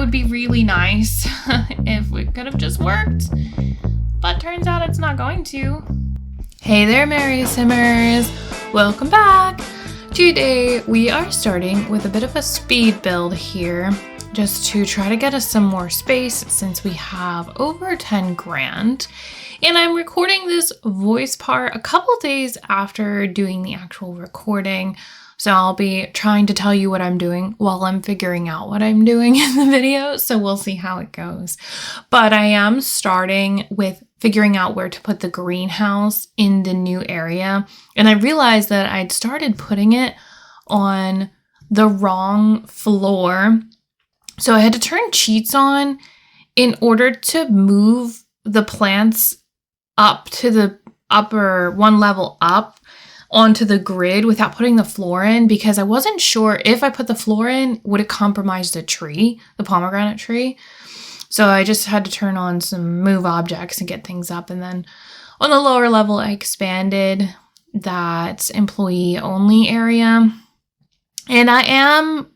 would be really nice if it could have just worked, but turns out it's not going to. Hey there, Merry Simmers. Welcome back. Today we are starting with a bit of a speed build here, just to try to get us some more space since we have over 10 grand. And I'm recording this voice part a couple days after doing the actual recording. So I'll be trying to tell you what I'm doing while I'm figuring out what I'm doing in the video. So we'll see how it goes. But I am starting with figuring out where to put the greenhouse in the new area. And I realized that I'd started putting it on the wrong floor. So I had to turn cheats on in order to move the plants up to the upper one level up onto the grid without putting the floor in, because I wasn't sure if I put the floor in, would it compromise the tree, the pomegranate tree? So I just had to turn on some move objects and get things up. And then on the lower level, I expanded that employee only area. And I am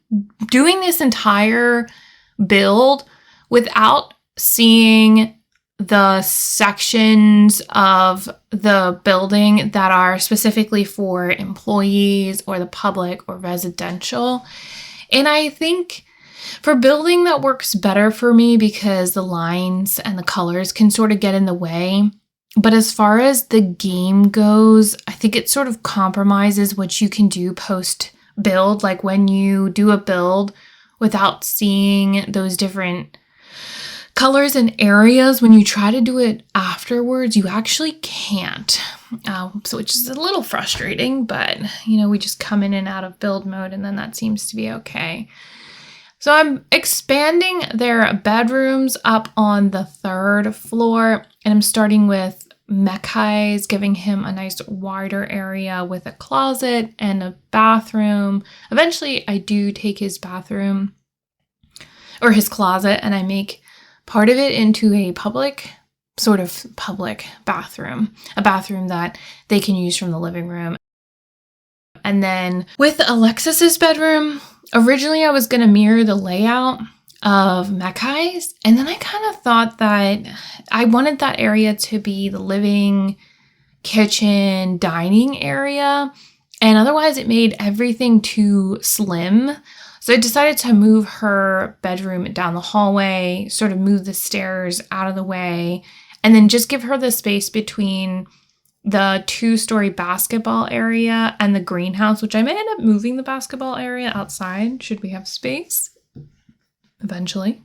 doing this entire build without seeing the sections of the building that are specifically for employees or the public or residential. And I think for building that works better for me because the lines and the colors can sort of get in the way. But as far as the game goes, I think it sort of compromises what you can do post build. Like when you do a build without seeing those different colors and areas, when you try to do it afterwards, you actually can't. So which is a little frustrating, but we just come in and out of build mode and then that seems to be okay. So I'm expanding their bedrooms up on the 3rd floor, and I'm starting with Mekai's, giving him a nice wider area with a closet and a bathroom. Eventually I do take his bathroom or his closet and I make part of it into a public bathroom, a bathroom that they can use from the living room. And then with Alexis's bedroom, originally I was going to mirror the layout of Mekai's, and then I kind of thought that I wanted that area to be the living, kitchen, dining area, and otherwise it made everything too slim. So I decided to move her bedroom down the hallway, sort of move the stairs out of the way, and then just give her the space between the 2-story basketball area and the greenhouse, which I may end up moving the basketball area outside should we have space eventually.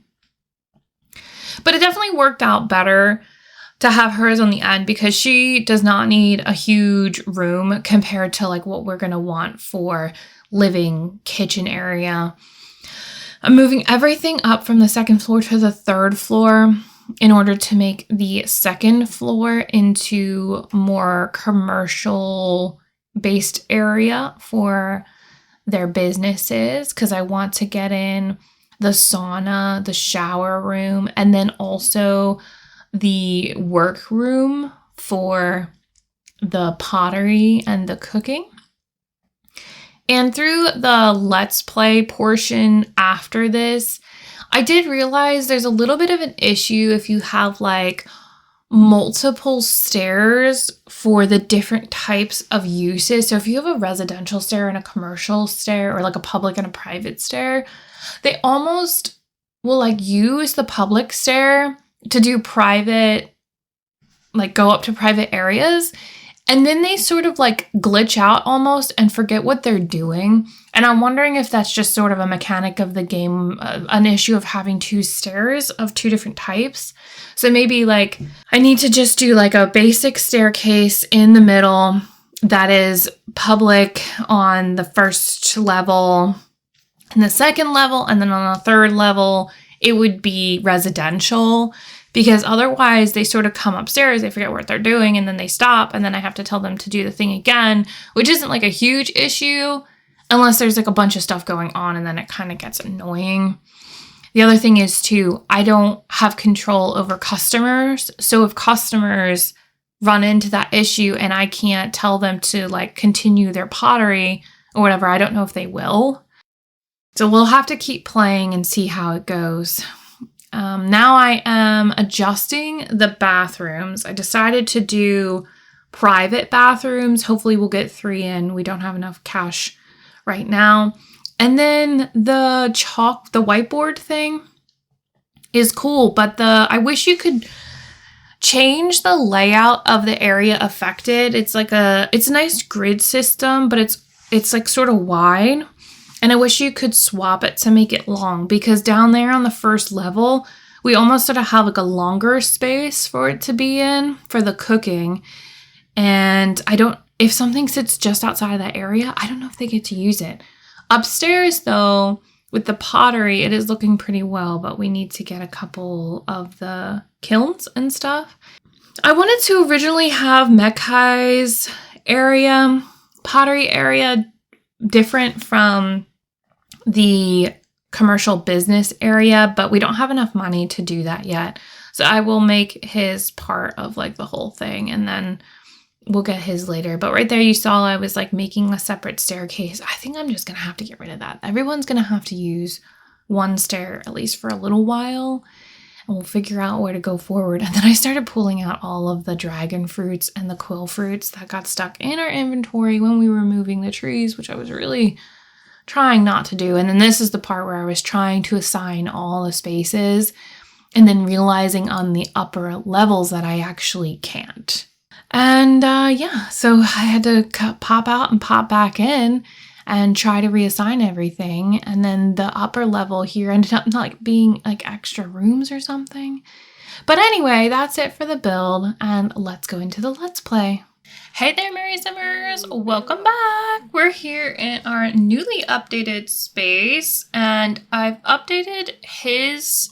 But it definitely worked out better to have hers on the end because she does not need a huge room compared to like what we're going to want for living kitchen area. I'm moving everything up from the 2nd floor to the 3rd floor in order to make the 2nd floor into more commercial based area for their businesses, because I want to get in the sauna, the shower room, and then also the workroom for the pottery and the cooking. And through the Let's Play portion after this, I did realize there's a little bit of an issue if you have like multiple stairs for the different types of uses. So if you have a residential stair and a commercial stair, or like a public and a private stair, they almost will like use the public stair to do private, like go up to private areas. And then they sort of like glitch out almost and forget what they're doing. And I'm wondering if that's just sort of a mechanic of the game, an issue of having 2 stairs of 2 different types. So maybe like I need to just do like a basic staircase in the middle that is public on the 1st level and the 2nd level. And then on the 3rd level, it would be residential. Because otherwise they sort of come upstairs, they forget what they're doing, and then they stop, and then I have to tell them to do the thing again, which isn't like a huge issue unless there's like a bunch of stuff going on, and then it kind of gets annoying. The other thing is too, I don't have control over customers. So if customers run into that issue and I can't tell them to like continue their pottery or whatever, I don't know if they will. So we'll have to keep playing and see how it goes. Now I am adjusting the bathrooms. I decided to do private bathrooms. Hopefully we'll get 3 in. We don't have enough cash right now. And then the whiteboard thing is cool, but I wish you could change the layout of the area affected. It's a nice grid system, but it's like sort of wide. And I wish you could swap it to make it long, because down there on the first level, we almost sort of have like a longer space for it to be in for the cooking. And if something sits just outside of that area, I don't know if they get to use it. Upstairs though, with the pottery, it is looking pretty well, but we need to get a couple of the kilns and stuff. I wanted to originally have Mekhai's area, pottery area, different from the commercial business area, but we don't have enough money to do that yet. So I will make his part of like the whole thing, and then we'll get his later. But right there you saw I was like making a separate staircase. I think I'm just gonna have to get rid of that. Everyone's gonna have to use one stair at least for a little while, and we'll figure out where to go forward. And then I started pulling out all of the dragon fruits and the quill fruits that got stuck in our inventory when we were moving the trees, which I was really trying not to do. And then this is the part where I was trying to assign all the spaces and then realizing on the upper levels that I actually can't. And so I had to pop out and pop back in and try to reassign everything. And then the upper level here ended up not being like extra rooms or something. But anyway, that's it for the build, and let's go into the Let's Play. Hey there, Merry Simmers! Welcome back! We're here in our newly updated space, and I've updated his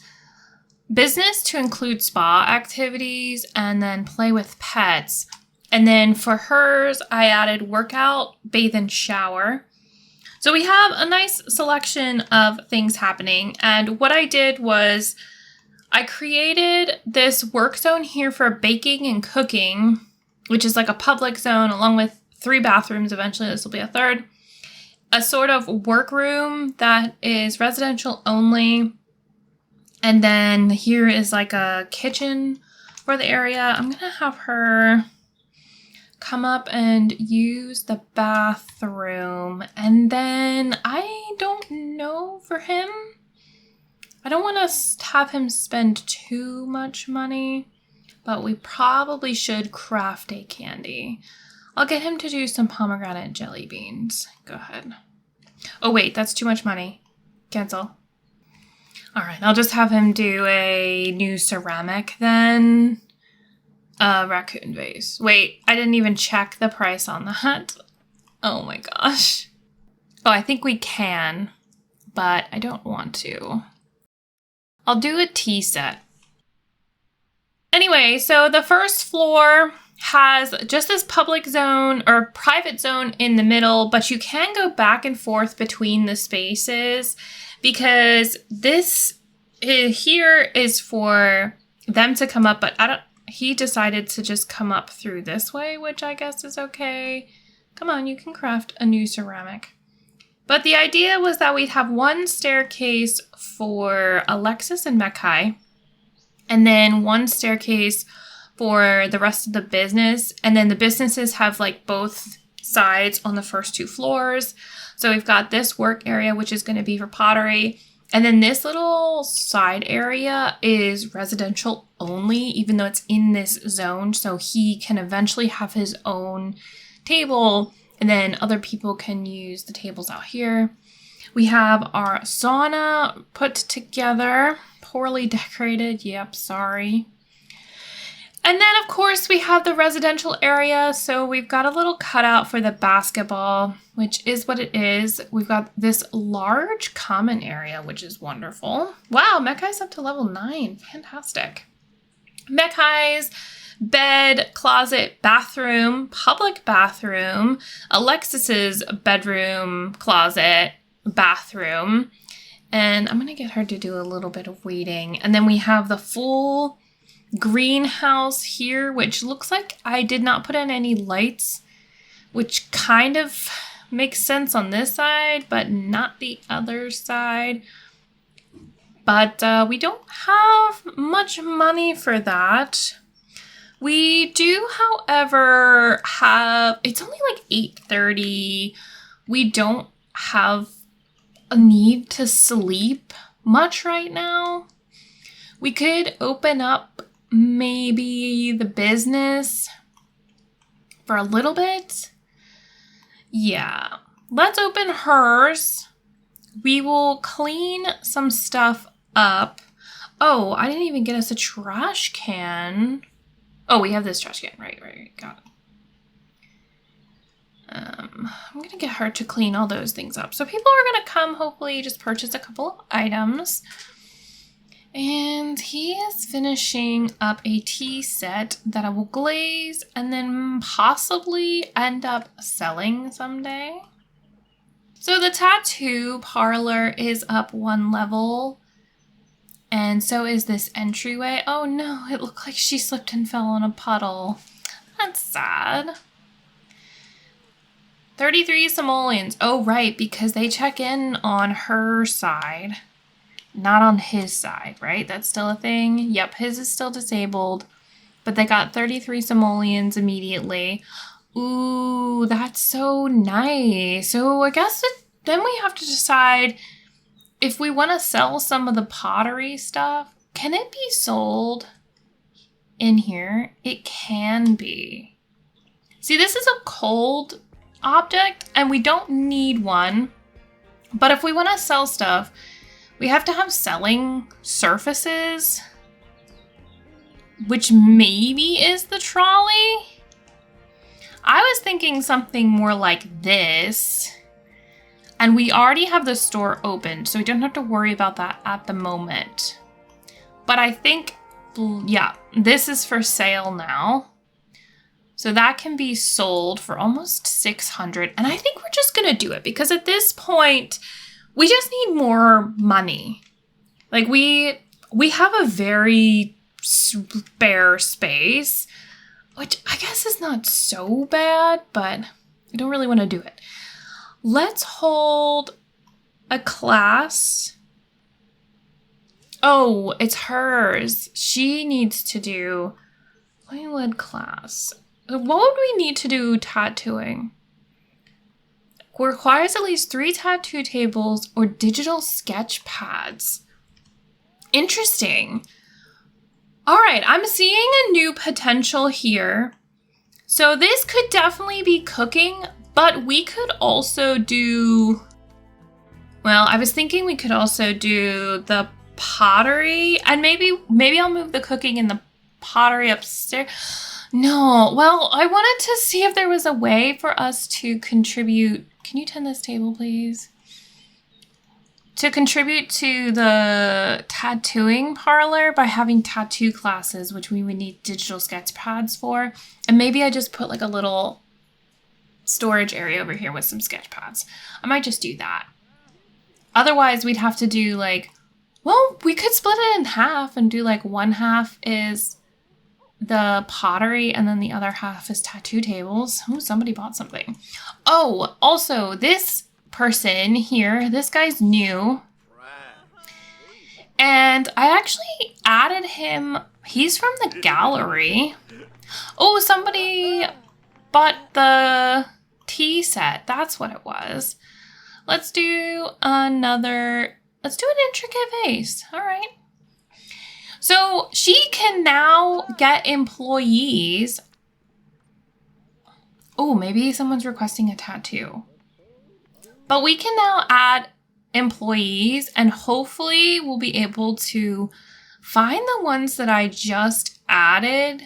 business to include spa activities and then play with pets. And then for hers, I added workout, bathe, and shower. So we have a nice selection of things happening. And what I did was I created this work zone here for baking and cooking, which is like a public zone along with 3 bathrooms. Eventually this will be a 3rd. A sort of workroom that is residential only. And then here is like a kitchen for the area. I'm going to have her come up and use the bathroom. And then I don't know for him. I don't want to have him spend too much money, but we probably should craft a candy. I'll get him to do some pomegranate jelly beans. Go ahead. Oh wait, that's too much money. Cancel. All right, I'll just have him do a new ceramic then. Raccoon vase. Wait, I didn't even check the price on that. Oh my gosh. Oh, I think we can, but I don't want to. I'll do a tea set. Anyway, so the first floor has just this public zone or private zone in the middle, but you can go back and forth between the spaces because this here is for them to come up, but he decided to just come up through this way, which I guess is okay. Come on, you can craft a new ceramic. But the idea was that we'd have one staircase for Alexis and Mekhai, and then one staircase for the rest of the business. And then the businesses have like both sides on the first 2 floors. So we've got this work area, which is going to be for pottery. And then this little side area is residential only, even though it's in this zone. So he can eventually have his own table, and then other people can use the tables out here. We have our sauna put together, poorly decorated. Yep, sorry. And then, of course, we have the residential area. So we've got a little cutout for the basketball, which is what it is. We've got this large common area, which is wonderful. Wow, Mekhai's up to level 9. Fantastic. Mekhai's bed, closet, bathroom, public bathroom, Alexis's bedroom, closet, bathroom. And I'm going to get her to do a little bit of weeding. And then we have the full greenhouse here, which looks like I did not put in any lights, which kind of makes sense on this side, but not the other side. But we don't have much money for that. We do, however, have, it's only like 8:30. We don't have a need to sleep much right now. We could open up maybe the business for a little bit. Yeah, let's open hers. We will clean some stuff up. Oh, I didn't even get us a trash can. Oh, we have this trash can. Right, got it. I'm going to get her to clean all those things up. So people are going to come, hopefully, just purchase a couple of items. And he is finishing up a tea set that I will glaze and then possibly end up selling someday. So the tattoo parlor is up 1 level. And so is this entryway. Oh no, it looked like she slipped and fell in a puddle. That's sad. 33 simoleons. Oh, right, because they check in on her side, not on his side, right? That's still a thing. Yep, his is still disabled, but they got 33 simoleons immediately. Ooh, that's so nice. So I guess then we have to decide if we want to sell some of the pottery stuff. Can it be sold in here? It can be. See, this is a cold object and we don't need one, but if we want to sell stuff, we have to have selling surfaces, which maybe is the trolley. I was thinking something more like this, and we already have the store open, so we don't have to worry about that at the moment. But I think, yeah, this is for sale now. So that can be sold for almost 600. And I think we're just going to do it because at this point, we just need more money. Like we have a very spare space, which I guess is not so bad, but I don't really want to do it. Let's hold a class. Oh, it's hers. She needs to do lead class. What would we need to do tattooing? Requires at least 3 tattoo tables or digital sketch pads. Interesting. All right, I'm seeing a new potential here. So this could definitely be cooking, but we could also do, well, I was thinking we could also do the pottery, and maybe I'll move the cooking and the pottery upstairs. No, well, I wanted to see if there was a way for us to contribute. Can you tend this table, please? To contribute to the tattooing parlor by having tattoo classes, which we would need digital sketch pads for. And maybe I just put like a little storage area over here with some sketch pads. I might just do that. Otherwise, we'd have to do like, well, we could split it in half and do like 1/2 is the pottery and then the other half is tattoo tables. Oh, somebody bought something. Oh, also this person here, this guy's new. And I actually added him. He's from the gallery. Oh, somebody bought the tea set. That's what it was. Let's do an intricate vase. All right. So she can now get employees. Oh, maybe someone's requesting a tattoo. But we can now add employees and hopefully we'll be able to find the ones that I just added.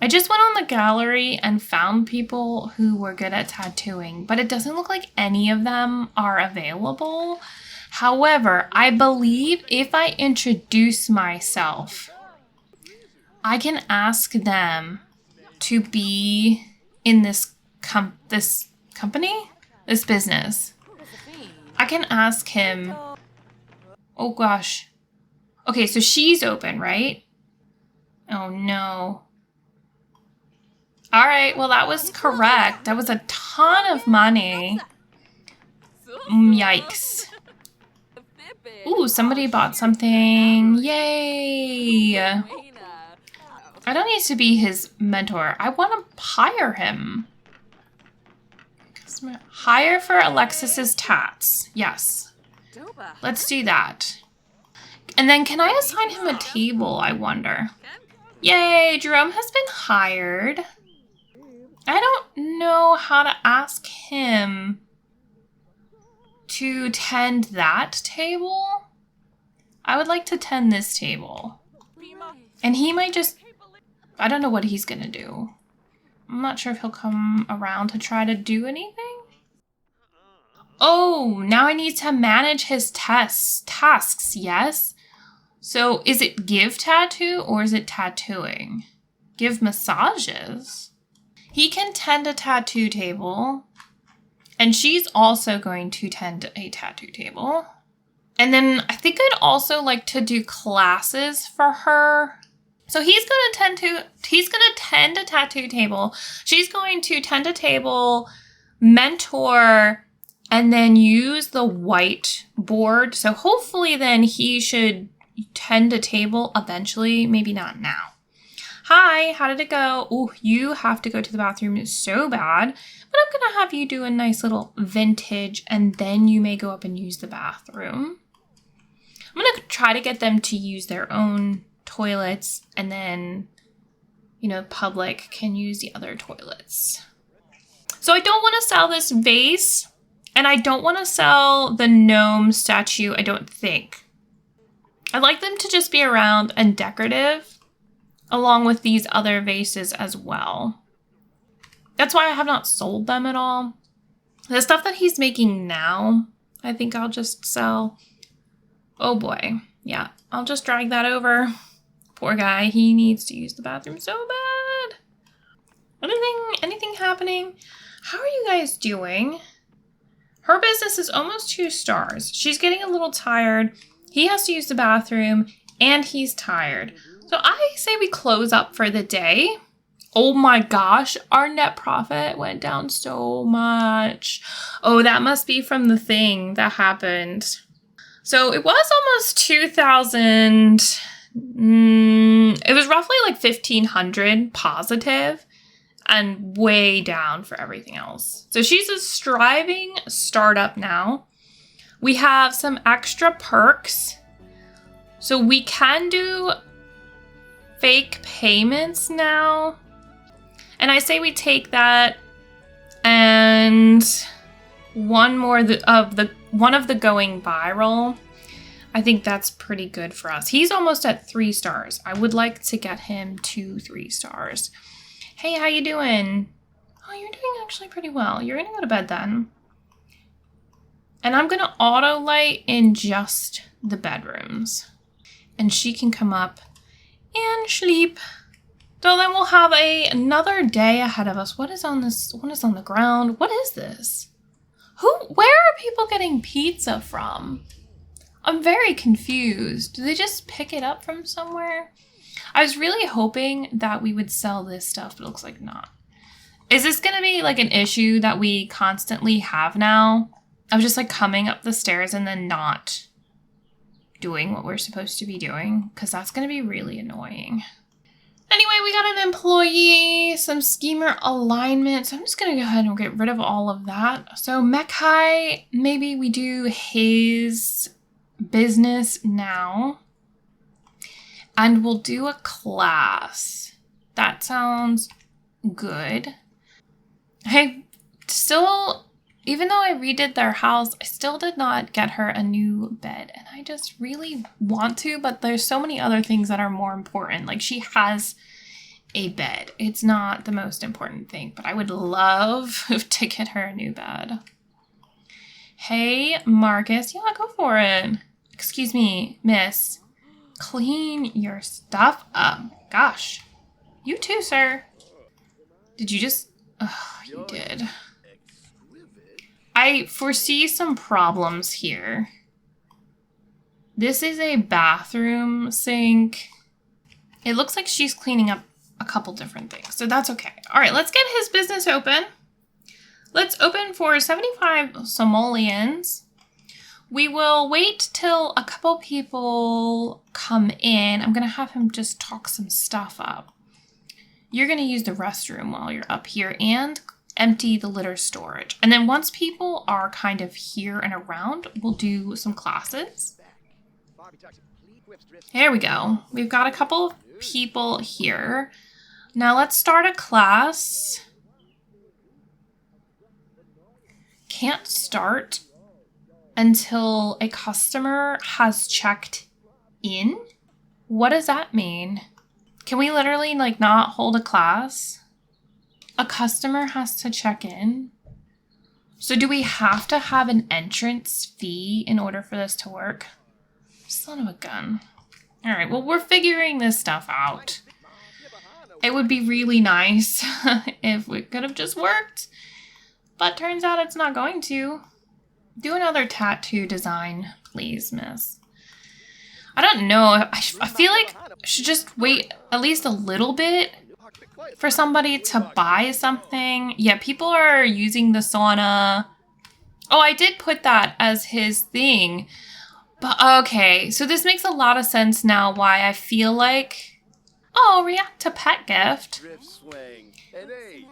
I just went on the gallery and found people who were good at tattooing, but it doesn't look like any of them are available. However, I believe if I introduce myself, I can ask them to be in this business. I can ask him. Oh gosh. Okay, so she's open, right? Oh no. All right, well, that was correct. That was a ton of money. Yikes. Ooh, somebody bought something. Yay. I don't need to be his mentor. I want to hire him. Hire for Alexis's tats. Yes. Let's do that. And then can I assign him a table, I wonder? Yay, Jerome has been hired. I don't know how to ask him to tend that table. I would like to tend this table. And he might just, I don't know what he's gonna do. I'm not sure if he'll come around to try to do anything. Oh, now I need to manage his tasks, yes? So is it give tattoo or is it tattooing? Give massages? He can tend a tattoo table. And she's also going to tend a tattoo table. And then I think I'd also like to do classes for her. So he's going to tend a tattoo table. She's going to tend a table, mentor, and then use the whiteboard. So hopefully then he should tend a table eventually, maybe not now. Hi, how did it go? Oh, you have to go to the bathroom so bad, but I'm gonna have you do a nice little vintage and then you may go up and use the bathroom. I'm gonna try to get them to use their own toilets and then, you know, public can use the other toilets. So I don't want to sell this vase and I don't want to sell the gnome statue, I don't think. I'd like them to just be around and decorative along with these other vases as well. That's why I have not sold them at all. The stuff that he's making now, I think I'll just sell. Oh boy. Yeah, I'll just drag that over. Poor guy, he needs to use the bathroom so bad. Anything happening? How are you guys doing? Her business is almost 2 stars. She's getting a little tired. He has to use the bathroom and he's tired. So I say we close up for the day. Oh my gosh, our net profit went down so much. Oh, that must be from the thing that happened. So it was almost 2,000. It was roughly like 1,500 positive and way down for everything else. So she's a striving startup now. We have some extra perks. So we can do fake payments now. And I say we take that and one of the going viral. I think that's pretty good for us. He's almost at 3 stars. I would like to get him to 3 stars. Hey, how you doing? Oh, you're doing actually pretty well. You're gonna go to bed then. And I'm gonna auto light in just the bedrooms. And she can come up and sleep. So then we'll have another day ahead of us. What is on this? What is on the ground? What is this? Where are people getting pizza from? I'm very confused. Do they just pick it up from somewhere? I was really hoping that we would sell this stuff, but it looks like not. Is this gonna be like an issue that we constantly have now? Of just like coming up the stairs and then not doing what we're supposed to be doing? Because that's gonna be really annoying. Anyway, we got an employee, some schemer alignment. So I'm just going to go ahead and get rid of all of that. So Mekai, maybe we do his business now. And we'll do a class. That sounds good. I still, even though I redid their house, I still did not get her a new bed. And I just really want to, but there's so many other things that are more important. Like she has a bed. It's not the most important thing, but I would love to get her a new bed. Hey, Marcus. Yeah, go for it. Excuse me, miss. Clean your stuff up. Gosh. You too, sir. Did you just... Oh, you did. I foresee some problems here. This is a bathroom sink. It looks like she's cleaning up a couple different things. So that's okay. All right, let's get his business open. Let's open for 75 simoleons. We will wait till a couple people come in. I'm going to have him just talk some stuff up. You're going to use the restroom while you're up here and empty the litter storage. And then once people are kind of here and around, we'll do some classes. There we go. We've got a couple people here. Now let's start a class. Can't start until a customer has checked in? What does that mean? Can we literally like not hold a class? A customer has to check in? So do we have to have an entrance fee in order for this to work? Son of a gun. All right, well, we're figuring this stuff out. It would be really nice if it could have just worked, but turns out it's not going to. Do another tattoo design, please, miss. I don't know. I feel like I should just wait at least a little bit for somebody to buy something. Yeah, people are using the sauna. Oh, I did put that as his thing. But okay, so this makes a lot of sense now why I feel like... Oh, react to pet gift.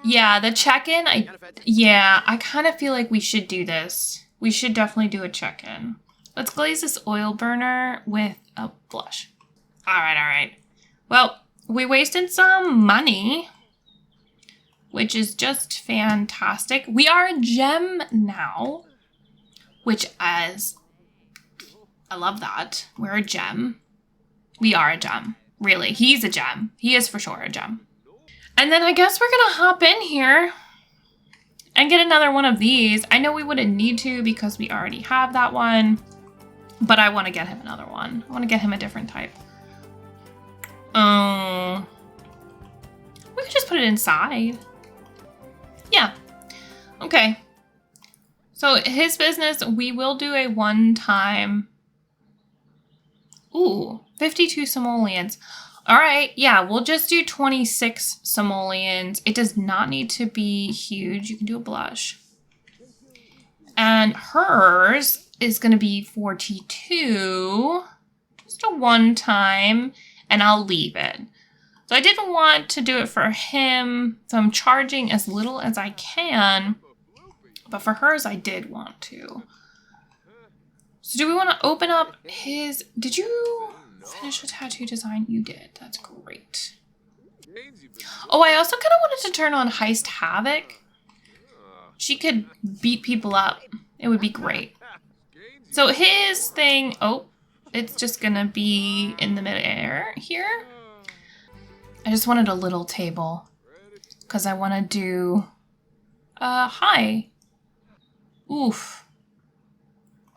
Yeah, the check-in, I kind of feel like we should do this. We should definitely do a check-in. Let's glaze this oil burner with a blush. All right. Well, we wasted some money, which is just fantastic. We are a gem now, which I love that. We're a gem. We are a gem. Really, he's a gem. He is for sure a gem. And then I guess we're gonna hop in here and get another one of these. I know we wouldn't need to because we already have that one, but I want to get him another one. I want to get him a different type. We could just put it inside. Yeah. Okay. So his business, we will do a one-time... Ooh, 52 simoleons. All right, yeah, we'll just do 26 simoleons. It does not need to be huge. You can do a blush. And hers is going to be 42. Just a one-time, and I'll leave it. So I didn't want to do it for him, so I'm charging as little as I can. But for hers, I did want to. So do we want to open up his... Did you finish a tattoo design? You did. That's great. Oh, I also kind of wanted to turn on Heist Havoc. She could beat people up. It would be great. So his thing... Oh, it's just going to be in the midair here. I just wanted a little table because I want to do... hi. Oof.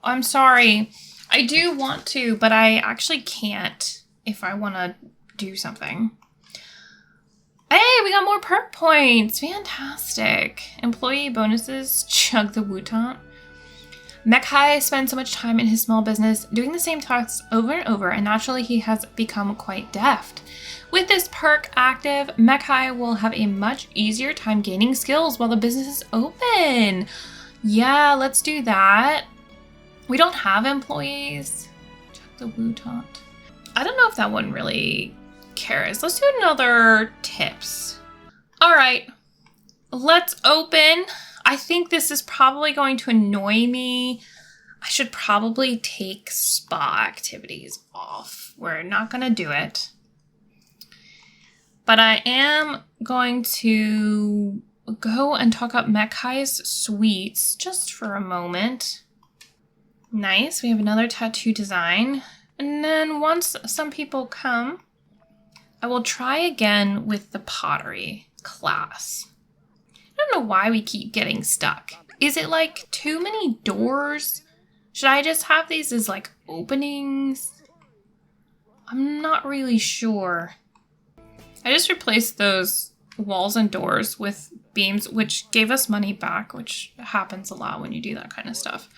I'm sorry. I do want to, but I actually can't if I want to do something. Hey, we got more perk points. Fantastic. Employee bonuses. Chug the Wutant. Mekai spends so much time in his small business doing the same tasks over and over, and naturally he has become quite deft. With this perk active, Mekai will have a much easier time gaining skills while the business is open. Yeah, let's do that. We don't have employees. Check the Wutant. I don't know if that one really cares. Let's do another tips. All right, let's open. I think this is probably going to annoy me. I should probably take spa activities off. We're not going to do it. But I am going to go and talk up Mekai's sweets just for a moment. Nice, we have another tattoo design. And then once some people come, I will try again with the pottery class. I don't know why we keep getting stuck. Is it like too many doors? Should I just have these as like openings? I'm not really sure. I just replaced those walls and doors with beams, which gave us money back, which happens a lot when you do that kind of stuff.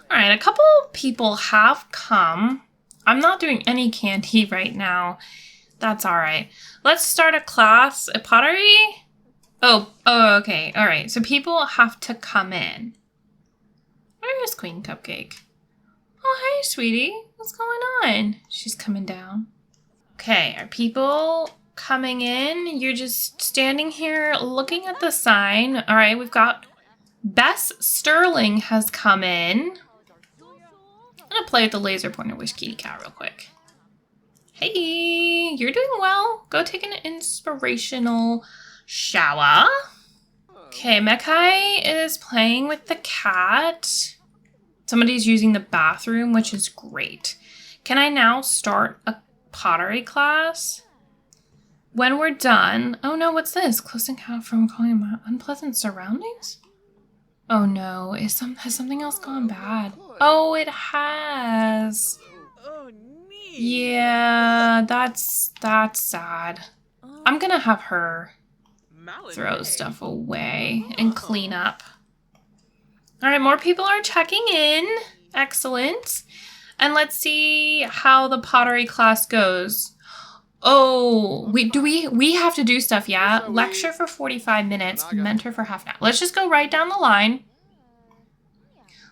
All right, a couple people have come. I'm not doing any candy right now. That's all right. Let's start a class, a pottery. Oh, okay. All right. So people have to come in. Where is Queen Cupcake? Oh, hey, sweetie. What's going on? She's coming down. Okay, are people coming in? You're just standing here looking at the sign. All right, we've got Bess Sterling has come in. I'm gonna play with the laser pointer Wish Kitty Cat real quick. Hey, you're doing well. Go take an inspirational shower. Okay, Mekai is playing with the cat. Somebody's using the bathroom, which is great. Can I now start a pottery class? When we're done... Oh no, what's this? Closing cat from calling him unpleasant surroundings? Oh no, has something else gone bad? Oh, it has. Yeah, that's sad. I'm gonna have her throw stuff away and clean up. All right, more people are checking in. Excellent. And let's see how the pottery class goes. Oh, we have to do stuff, yeah? Lecture for 45 minutes, mentor for half an hour. Let's just go right down the line.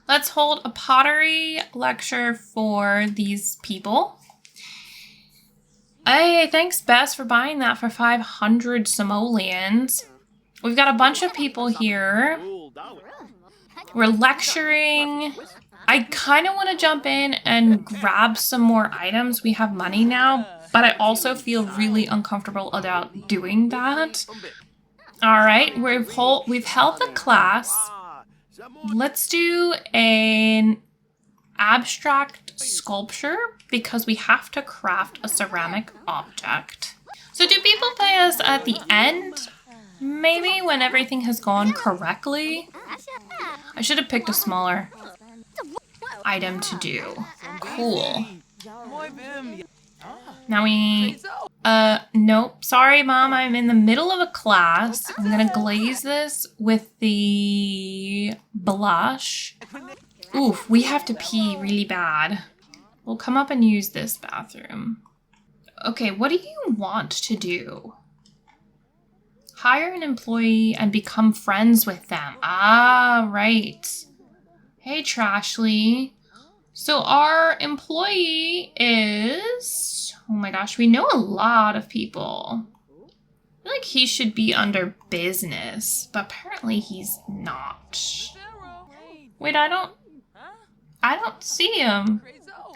Let's hold a pottery lecture for these people. Hey, thanks, Bess, for buying that for 500 simoleons. We've got a bunch of people here. We're lecturing. I kind of want to jump in and grab some more items. We have money now, but I also feel really uncomfortable about doing that. All right, we've held the class. Let's do an abstract sculpture because we have to craft a ceramic object. So do people pay us at the end? Maybe when everything has gone correctly? I should have picked a smaller item to do. Cool. Now we... nope. Sorry, Mom. I'm in the middle of a class. I'm gonna glaze this with the blush. Oof, we have to pee really bad. We'll come up and use this bathroom. Okay, what do you want to do? Hire an employee and become friends with them. Ah, right. Hey, Trashly. So our employee is... Oh my gosh, we know a lot of people. I feel like he should be under business, but apparently he's not. Wait, I don't see him.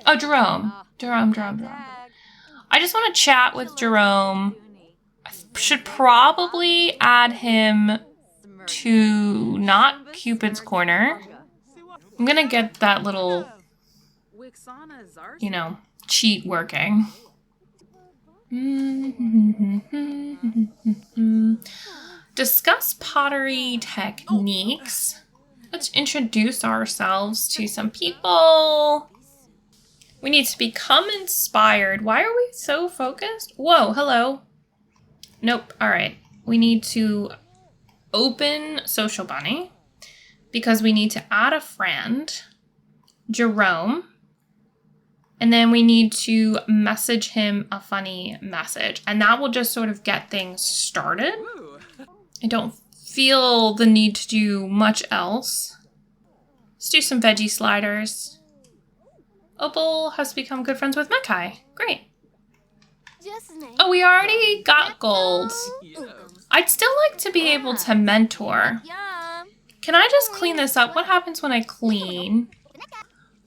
Oh, Jerome. Jerome. I just want to chat with Jerome. I should probably add him to not Cupid's Corner. I'm going to get that little, you know, cheat working. Discuss pottery techniques. Let's introduce ourselves to some people. We need to become inspired. Why are we so focused? Whoa, hello. Nope, all right. We need to open Social Bunny because we need to add a friend, Jerome, and then we need to message him a funny message, and that will just sort of get things started. I don't feel the need to do much else. Let's do some veggie sliders. Opal has become good friends with Mekai. Great. Oh, we already got gold. I'd still like to be able to mentor. Can I just clean this up? What happens when I clean?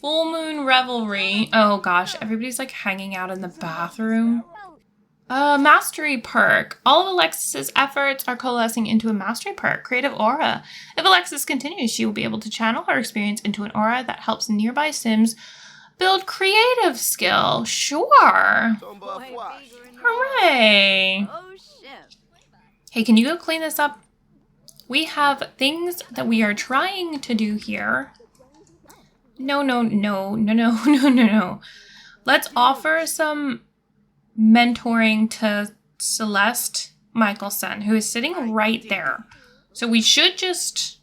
Full Moon Revelry. Oh gosh, everybody's like hanging out in the bathroom. Mastery perk. All of Alexis's efforts are coalescing into a mastery perk, Creative Aura. If Alexis continues, she will be able to channel her experience into an aura that helps nearby Sims build creative skill. Sure. Hooray. Hey, can you go clean this up? We have things that we are trying to do here. No. Let's offer some mentoring to Celeste Michelson, who is sitting right there. So we should just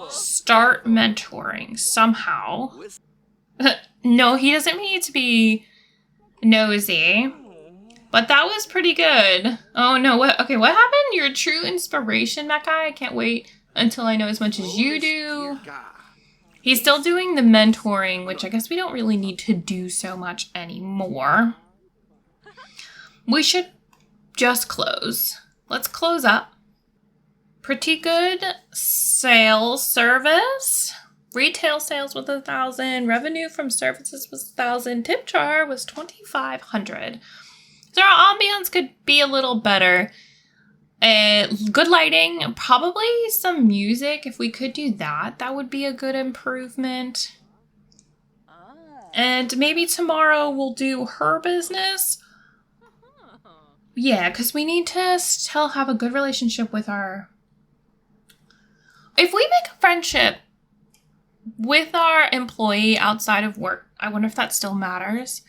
start mentoring somehow. No, he doesn't need to be nosy. But that was pretty good. Oh no, what happened? You're a true inspiration, that guy. I can't wait until I know as much as you do. He's still doing the mentoring, which I guess we don't really need to do so much anymore. We should just close. Let's close up. Pretty good sales service. Retail sales was 1,000. Revenue from services was 1,000. Tip jar was 2,500. So our ambience could be a little better. Good lighting, probably some music. If we could do that, that would be a good improvement. And maybe tomorrow we'll do her business. Yeah, because we need to still have a good relationship with our... If we make a friendship with our employee outside of work, I wonder if that still matters.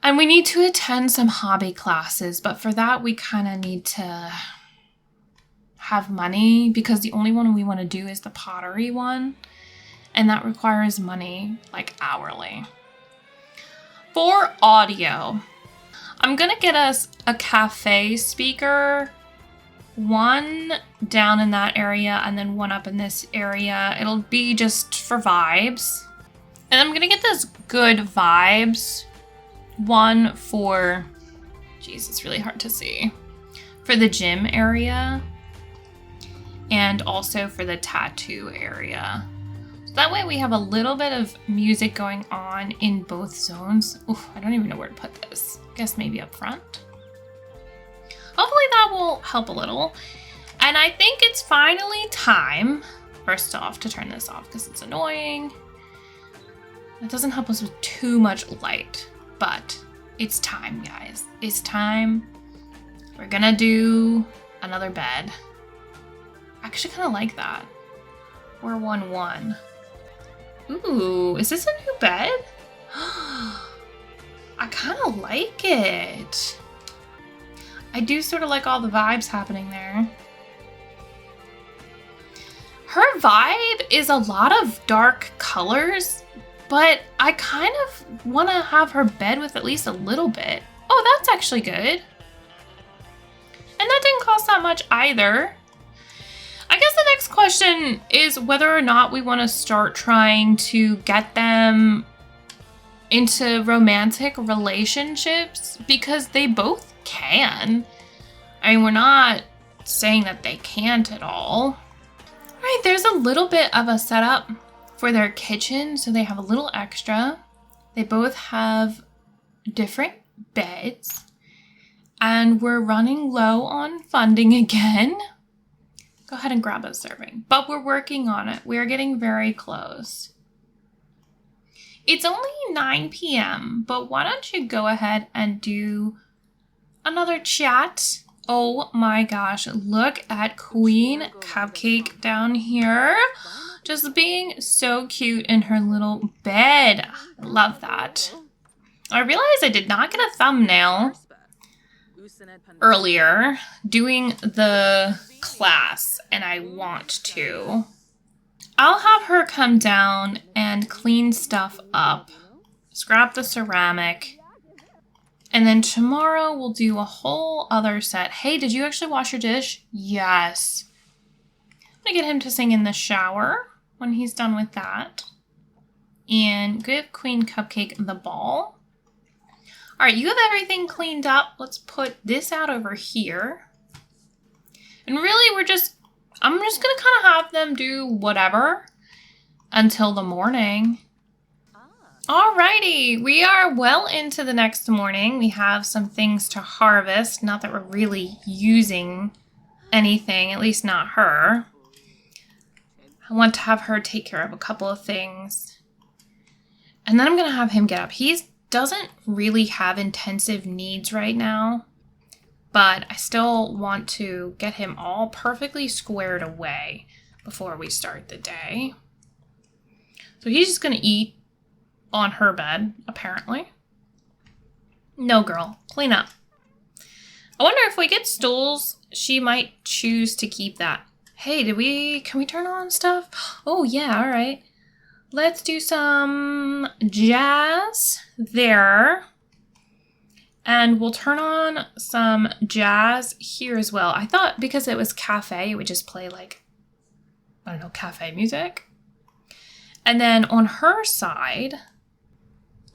And we need to attend some hobby classes, but for that we kind of need to have money because the only one we want to do is the pottery one. And that requires money, like hourly. For audio, I'm going to get us a cafe speaker, one down in that area and then one up in this area. It'll be just for vibes. And I'm going to get this good vibes one for, geez, it's really hard to see, for the gym area and also for the tattoo area. So that way we have a little bit of music going on in both zones. Oof, I don't even know where to put this. I guess maybe up front. Hopefully that will help a little. And I think it's finally time, first off, to turn this off because it's annoying. It doesn't help us with too much light, but it's time, guys. It's time. We're gonna do another bed. I actually kind of like that. We're 1-1. Ooh, is this a new bed? I kind of like it. I do sort of like all the vibes happening there. Her vibe is a lot of dark colors, but I kind of want to have her bed with at least a little bit. Oh, that's actually good. And that didn't cost that much either. I guess the next question is whether or not we want to start trying to get them into romantic relationships, because they both can. I mean, we're not saying that they can't at all. All right, there's a little bit of a setup for their kitchen, so they have a little extra. They both have different beds, and we're running low on funding again. Go ahead and grab a serving, but we're working on it. We're getting very close. It's only 9 p.m., but why don't you go ahead and do another chat? Oh my gosh, look at Queen Cupcake down here. Just being so cute in her little bed. I love that. I realized I did not get a thumbnail earlier doing the class, and I want to. I'll have her come down and clean stuff up, scrap the ceramic, and then tomorrow we'll do a whole other set. Hey, did you actually wash your dish? Yes. I'm gonna get him to sing in the shower when he's done with that. And give Queen Cupcake the ball. All right, you have everything cleaned up. Let's put this out over here. And really, I'm just gonna kind of have them do whatever until the morning. Alrighty, we are well into the next morning. We have some things to harvest. Not that we're really using anything, at least not her. I want to have her take care of a couple of things. And then I'm gonna have him get up. He doesn't really have intensive needs right now, but I still want to get him all perfectly squared away before we start the day. So he's just gonna eat on her bed, apparently. No, girl, clean up. I wonder if we get stools, she might choose to keep that. Hey, can we turn on stuff? Oh yeah, all right. Let's do some jazz there. And we'll turn on some jazz here as well. I thought because it was cafe, it would just play like, I don't know, cafe music. And then on her side,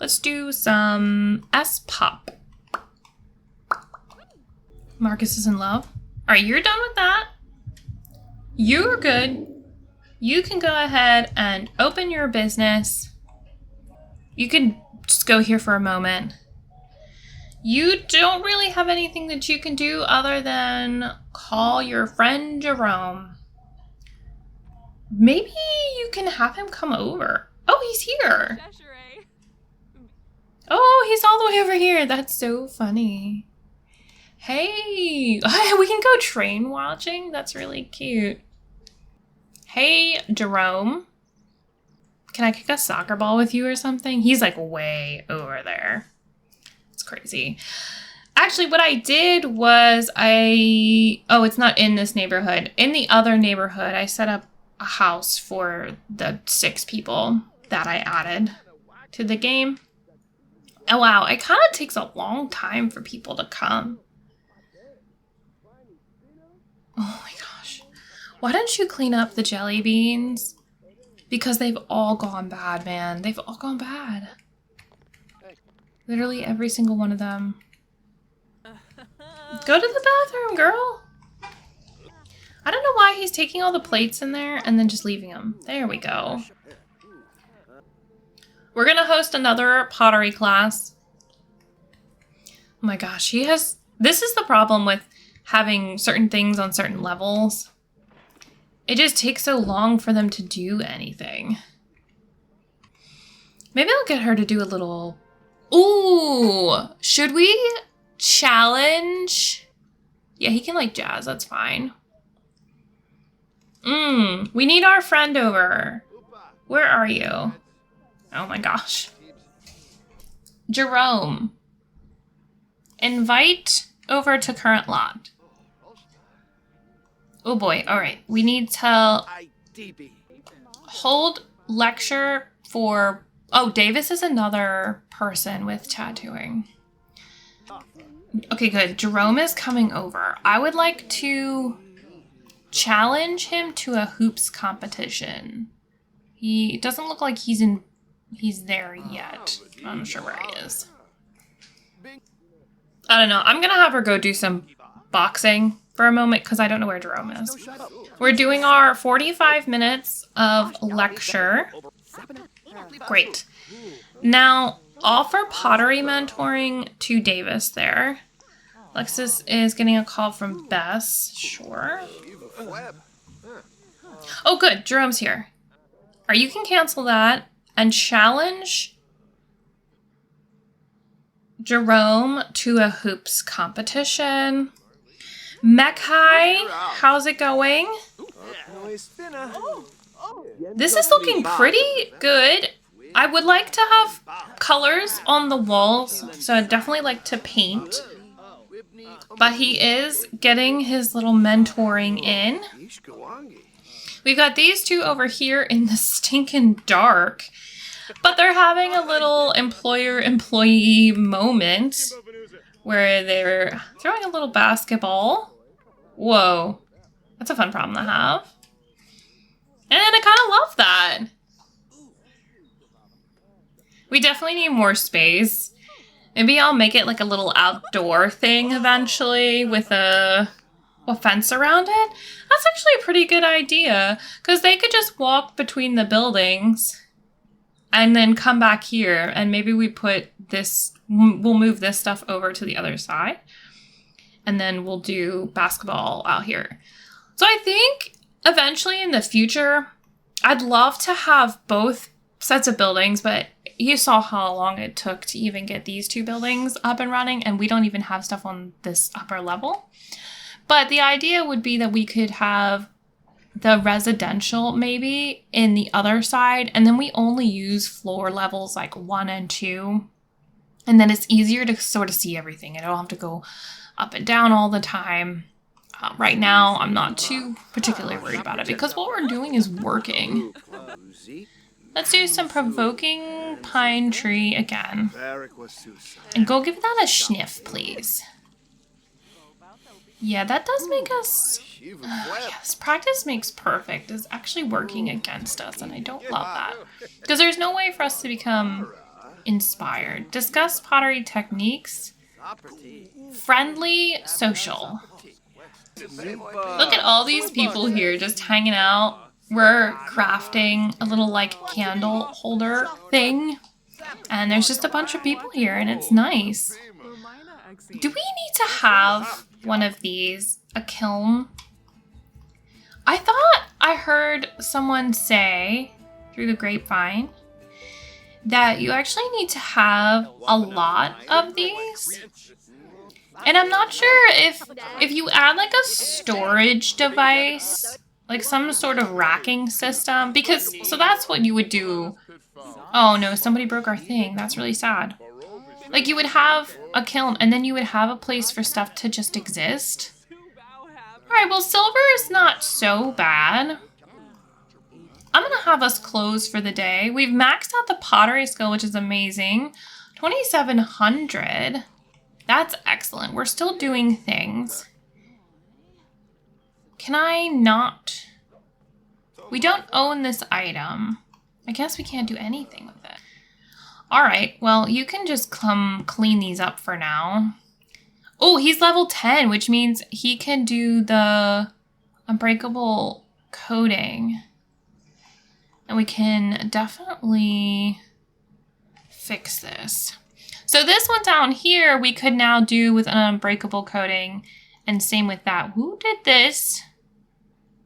let's do some S-pop. Marcus is in love. All right, you're done with that. You're good. You can go ahead and open your business. You can just go here for a moment. You don't really have anything that you can do other than call your friend Jerome. Maybe you can have him come over. Oh, he's here. Oh, he's all the way over here. That's so funny. Hey, we can go train watching. That's really cute. Hey, Jerome. Can I kick a soccer ball with you or something? He's like way over there. It's crazy. Actually, what I did was oh, it's not in this neighborhood. In the other neighborhood, I set up a house for the 6 people that I added to the game. Oh, wow. It kind of takes a long time for people to come. Oh my gosh. Why don't you clean up the jelly beans? Because they've all gone bad, man. They've all gone bad. Literally every single one of them. Go to the bathroom, girl. I don't know why he's taking all the plates in there and then just leaving them. There we go. We're going to host another pottery class. Oh my gosh, this is the problem with having certain things on certain levels. It just takes so long for them to do anything. Maybe I'll get her to do a little... Ooh, should we challenge? Yeah, he can like jazz, that's fine. We need our friend over. Where are you? Oh my gosh. Jerome. Invite over to current lot. Oh boy, all right. We need to hold lecture for... Oh, Davis is another person with tattooing. Okay, good. Jerome is coming over. I would like to challenge him to a hoops competition. He doesn't look like he's there yet. I'm not sure where he is. I don't know. I'm gonna have her go do some boxing for a moment because I don't know where Jerome is. We're doing our 45 minutes of lecture. Great. Now, offer pottery mentoring to Davis there. Alexis is getting a call from Bess. Sure. Oh, good. Jerome's here. All right, you can cancel that and challenge Jerome to a hoops competition. Mekai, how's it going? This is looking pretty good. I would like to have colors on the walls, so I'd definitely like to paint. But he is getting his little mentoring in. We've got these two over here in the stinking dark, but they're having a little employer-employee moment where they're throwing a little basketball. Whoa, that's a fun problem to have. And I kind of love that. We definitely need more space. Maybe I'll make it like a little outdoor thing eventually with a fence around it. That's actually a pretty good idea because they could just walk between the buildings and then come back here and maybe we put this, we'll move this stuff over to the other side and then we'll do basketball out here. So I think eventually in the future, I'd love to have both sets of buildings, but you saw how long it took to even get these two buildings up and running, and we don't even have stuff on this upper level. But the idea would be that we could have the residential maybe in the other side, and then we only use floor levels like 1 and 2, and then it's easier to sort of see everything. I don't have to go up and down all the time. Right now, I'm not too particularly worried about it because what we're doing is working. Let's do some provoking pine tree again. And go give that a sniff, please. Yeah, that does make us... yes, practice makes perfect is actually working against us, and I don't love that. Because there's no way for us to become inspired. Discuss pottery techniques. Friendly, social. Look at all these people here just hanging out. We're crafting a little like candle holder thing. And there's just a bunch of people here, and it's nice. Do we need to have one of these? A kiln? I thought I heard someone say through the grapevine that you actually need to have a lot of these. And I'm not sure if you add like a storage device, like some sort of racking system, because so that's what you would do. Oh no, somebody broke our thing. That's really sad. Like you would have a kiln and then you would have a place for stuff to just exist. Alright, well silver is not so bad. I'm gonna have us close for the day. We've maxed out the pottery skill, which is amazing. 2,700. That's excellent. We're still doing things. Can I not? We don't own this item. I guess we can't do anything with it. Alright, well, you can just come clean these up for now. Oh, he's level 10, which means he can do the unbreakable coating. And we can definitely fix this. So this one down here, we could now do with an unbreakable coating. And same with that. Who did this?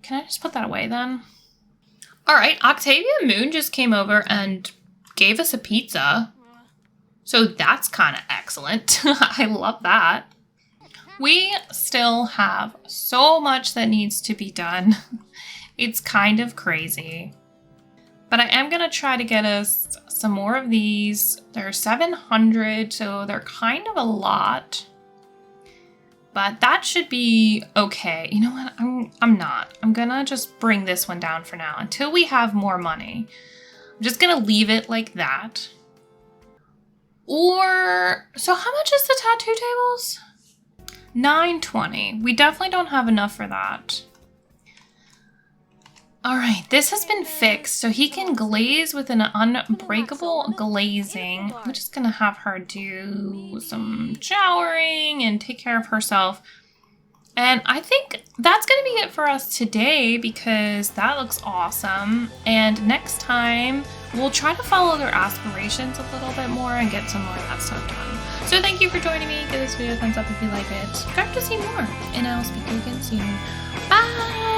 Can I just put that away then? All right, Octavia Moon just came over and gave us a pizza. So that's kind of excellent. I love that. We still have so much that needs to be done. It's kind of crazy. But I am going to try to get us some more of these. They're 700, so they're kind of a lot. But that should be okay. You know what? I'm not. I'm going to just bring this one down for now until we have more money. I'm just going to leave it like that. Or, so how much is the tattoo tables? 920. We definitely don't have enough for that. All right, this has been fixed, so he can glaze with an unbreakable glazing. I'm just gonna have her do some showering and take care of herself. And I think that's gonna be it for us today because that looks awesome. And next time, we'll try to follow their aspirations a little bit more and get some more of that stuff done. So thank you for joining me. Give this video a thumbs up if you like it. Subscribe to see more, and I'll speak to you again soon. Bye!